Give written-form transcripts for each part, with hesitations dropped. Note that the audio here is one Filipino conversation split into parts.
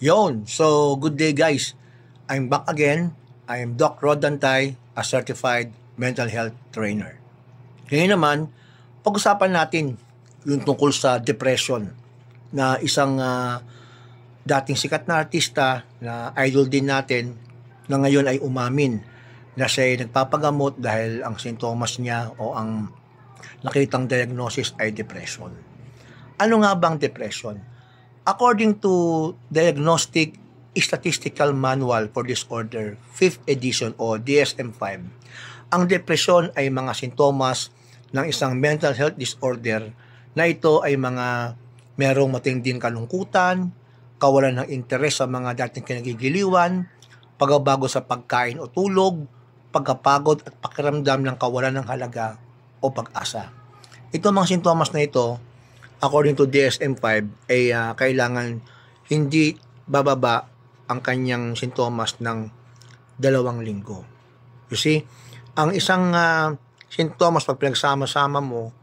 Yon. So, good day guys. I'm back again. I am Doc Rod Dantay, a certified mental health trainer. Ngayon naman, pag-usapan natin yung tungkol sa depression na isang dating sikat na artista na idol din natin na ngayon ay umamin na siya ay nagpapagamot dahil ang sintomas niya o ang nakitang diagnosis ay depression. Ano nga bang depression? According to Diagnostic Statistical Manual for Disorder, 5th edition o DSM-5, ang depression ay mga sintomas ng isang mental health disorder na ito ay mga merong matinding kalungkutan, kawalan ng interes sa mga dating kinagigiliwan, pagbabago sa pagkain o tulog, pagkapagod at pakiramdam ng kawalan ng halaga o pag-asa. Ito mga sintomas na ito, according to DSM-5, ay kailangan hindi bababa ang kanyang sintomas ng 2 linggo. You see, ang isang sintomas pag pinagsama-sama mo,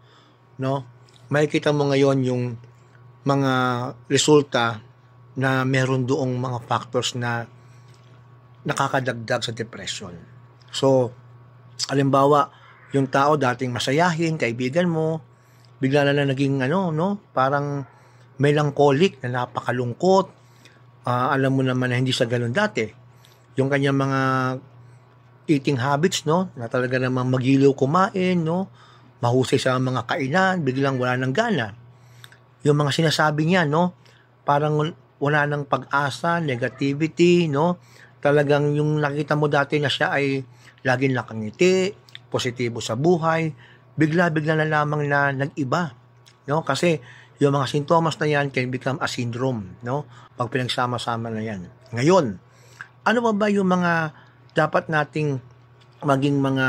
no, makikita mo ngayon yung mga resulta na meron doong mga factors na nakakadagdag sa depression. So, halimbawa, yung tao dating masayahin, kaibigan mo, bigla na lang naging parang melancholic na napakalungkot. Alam mo naman na hindi sa ganun dati. Yung kanyang mga eating habits, no, na talaga namang magilaw kumain, no, mahusay sa mga kainan, biglang wala nang gana. Yung mga sinasabi niya, no, parang wala nang pag-asa, negativity, no, talagang yung nakita mo dati na siya ay laging nakangiti, positibo sa buhay, bigla-bigla na lamang na nag-iba, no? Kasi yung mga sintomas na yan can become a syndrome, no? Pag pinagsama-sama na yan. Ngayon, ano ba yung mga dapat nating maging mga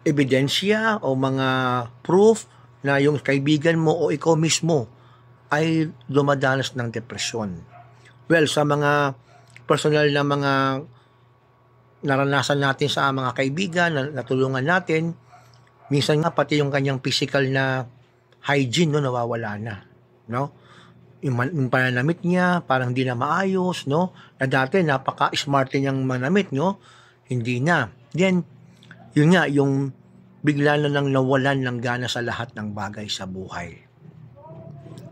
ebidensya o mga proof na yung kaibigan mo o ikaw mismo ay dumadanas ng depresyon? Well, sa mga personal na mga naranasan natin sa mga kaibigan na natulungan natin, minsan nga pati yung kanyang physical na hygiene, no, nawawala na, no? Yung pananamit niya parang hindi na maayos, no? Na dati napaka-smart niyang manamit, no? Hindi na. Then yun nga, yung bigla na lang nawalan ng gana sa lahat ng bagay sa buhay.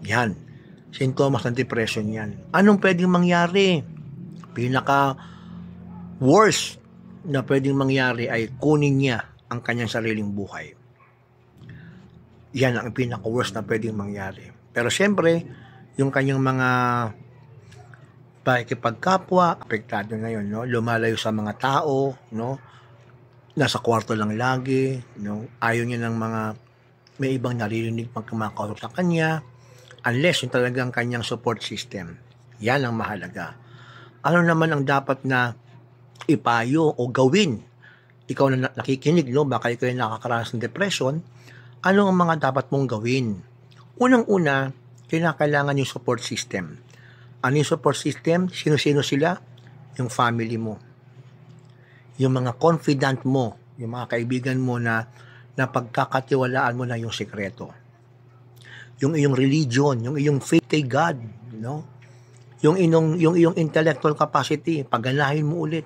Yan, sintomas ng depression yan. Anong pwedeng mangyari? Pinaka worst na pwedeng mangyari ay kunin niya ang kanyang sariling buhay. Yan ang pinaka-worst na pwedeng mangyari. Pero siyempre, yung kanyang mga pakikipagkapwa, apektado na yun, no? Lumalayo sa mga tao, no? Nasa kwarto lang lagi, no? Ayaw niya ng mga may ibang naririnig pag kumakausap sa kanya, unless yung talagang kanyang support system. Yan ang mahalaga. Ano naman ang dapat na ipayo o gawin? Ikaw na nakikinig, no? Baka ikaw yung nakakaranas ng depression. Ano ang mga dapat mong gawin? Unang-una, kailangan yung support system. Ano yung support system? Sino-sino sila? Yung family mo. Yung mga confidant mo, yung mga kaibigan mo na pagkakatiwalaan mo na yung sekreto. Yung iyong religion, yung iyong faith kay God, no? Yung iyong intellectual capacity, pagganahin mo ulit.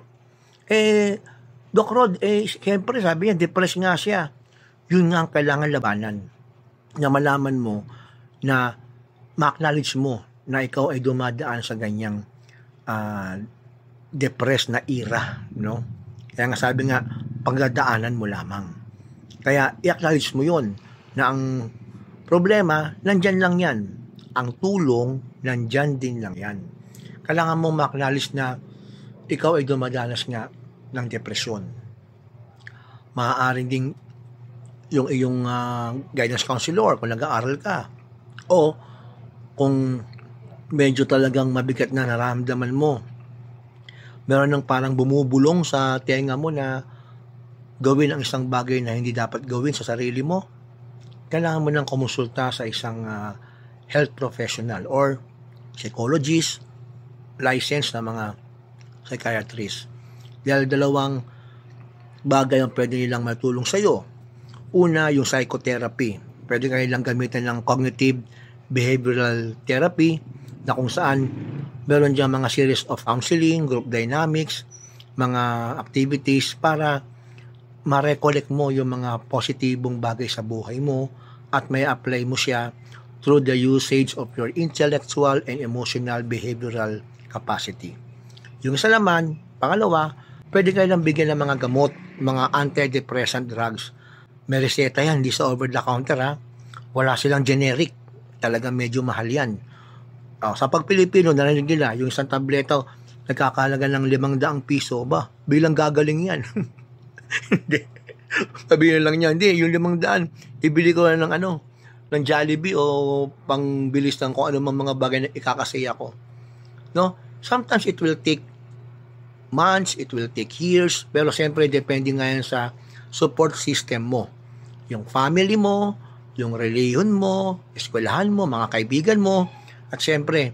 Doc Rod, siyempre sabi niya, depressed nga siya. Yun nga ang kailangan labanan. Na malaman mo na ma-acknowledge mo na ikaw ay dumadaan sa ganyang depressed na era, no? Kaya nga sabi nga, pagdadaanan mo lamang. Kaya i-acknowledge mo yun na ang problema, nandyan lang yan. Ang tulong, nandyan din lang yan. Kailangan mo ma-acknowledge na ikaw ay dumadanas nga ng depresyon. Maaaring ding yung iyong guidance counselor kung nag-aaral ka, o kung medyo talagang mabigat na nararamdaman mo, meron ng parang bumubulong sa tenga mo na gawin ang isang bagay na hindi dapat gawin sa sarili mo, kailangan mo nang kumonsulta sa isang health professional or psychologist, licensed na mga psychiatrist. Dahil dalawang bagay ang pwede nilang matulong sa iyo. Una, yung psychotherapy. Pwede nilang gamitin ng cognitive behavioral therapy na kung saan meron dyan mga series of counseling, group dynamics, mga activities para ma-recollect mo yung mga positibong bagay sa buhay mo at may apply mo siya through the usage of your intellectual and emotional behavioral capacity. Yung isa naman, pangalawa, pwede kayo lang bigyan ng mga gamot, mga antidepressant drugs. May reseta yan, hindi sa over-the-counter ha. Wala silang generic. Talagang medyo mahal yan. Sa pag-Pilipino, narinig nila, yung isang tableta, nagkakalaga ng 500 piso. Ba, bilang gagaling yan. Hindi. Sabihin lang niya, hindi, yung 500, ibili ko na ng Jollibee o pangbilis ng kung ano mga bagay na ikakasaya ko. No? Sometimes it will take months, it will take years, pero siyempre depende nga yan sa support system mo. Yung family mo, yung reliyon mo, eskwelahan mo, mga kaibigan mo, at siyempre,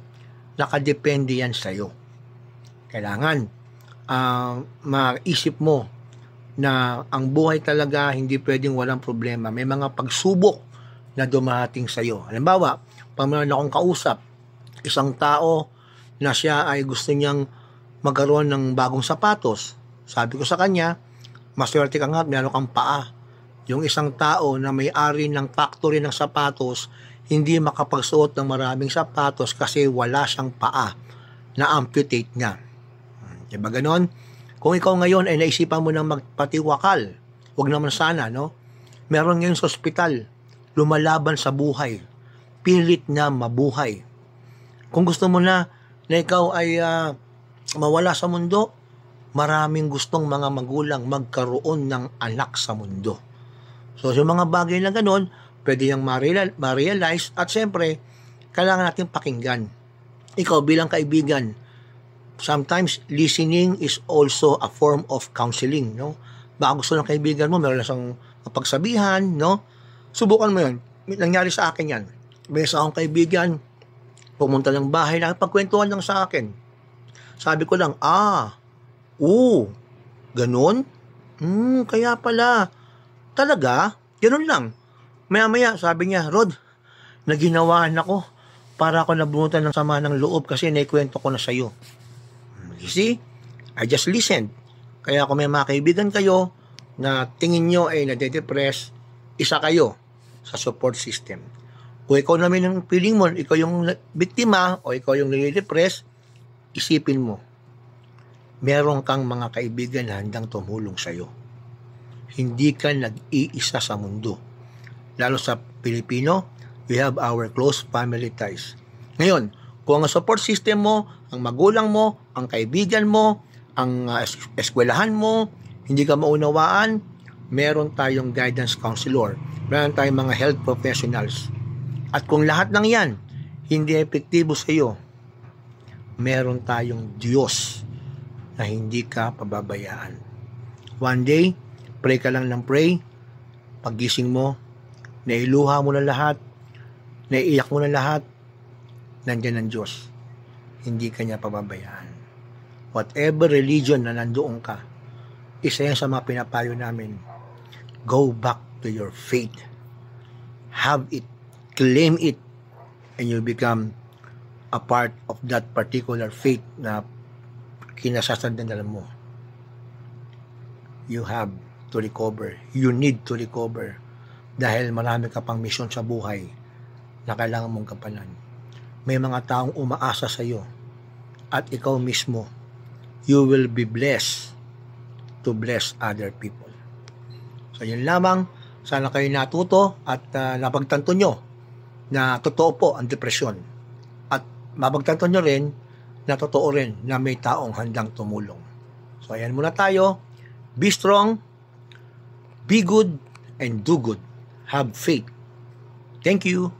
nakadepende yan sa'yo. Kailangan, maisip mo na ang buhay talaga hindi pwedeng walang problema. May mga pagsubok na dumating sa'yo. Halimbawa, pag meron akong kausap, isang tao na siya ay gusto niyang magkaroon ng bagong sapatos. Sabi ko sa kanya, maswerte ka nga at meron kang paa. Yung isang tao na may-ari ng factory ng sapatos, hindi makapagsuot ng maraming sapatos kasi wala siyang paa na amputate niya. Diba ganon? Kung ikaw ngayon ay naisipan mo ng magpatiwakal, huwag naman sana, no? Meron ngayon sa ospital, lumalaban sa buhay, pilit na mabuhay. Kung gusto mo na ikaw ay mawala sa mundo, maraming gustong mga magulang magkaroon ng anak sa mundo. So, yung mga bagay na ganon, pwede yung ma-realize at siyempre, kailangan natin pakinggan. Ikaw bilang kaibigan, sometimes listening is also a form of counseling, no? Baka gusto ng kaibigan mo, meron na siyang pagsabihan, no? Subukan mo yun. Nangyari sa akin yan. May isa akong kaibigan, pumunta ng bahay, nakipagkwentuhan lang sa akin. Sabi ko lang, ganun? Kaya pala. Talaga? Ganun lang. Maya-maya, sabi niya, Rod, naginawaan ako para ako nabunutan ng sama ng loob kasi naikwento ko na sa'yo. You see? I just listened. Kaya kung may mga kaibigan kayo na tingin nyo ay nade-depress, isa kayo sa support system. Kung ikaw naman ang feeling mo, ikaw yung biktima o ikaw yung nade-depress, isipin mo, meron kang mga kaibigan na handang tumulong sa'yo. Hindi ka nag-iisa sa mundo. Lalo sa Pilipino, we have our close family ties. Ngayon, kung ang support system mo, ang magulang mo, ang kaibigan mo, ang eskwelahan mo, hindi ka maunawaan, meron tayong guidance counselor, meron tayong mga health professionals. At kung lahat ng yan, hindi epektibo sa iyo, meron tayong Diyos na hindi ka pababayaan. One day, pray ka lang ng pray, paggising mo, nailuha mo na lahat, naiiyak mo na lahat, nandiyan ang Diyos. Hindi ka niya pababayaan. Whatever religion na nandoon ka, isa yan sa mga pinapayo namin. Go back to your faith. Have it. Claim it. And you become a part of that particular faith na kinasasandalan mo. You have to recover. You need to recover. Dahil marami ka pang misyon sa buhay na kailangan mong kapanan. May mga taong umaasa sa iyo at ikaw mismo, you will be blessed to bless other people. So yun lamang, sana kayo natuto at napagtanto nyo na totoo po ang depresyon at mapagtanto nyo rin na totoo rin na may taong handang tumulong. So ayan muna tayo, be strong, be good, and do good. Have faith. Thank you.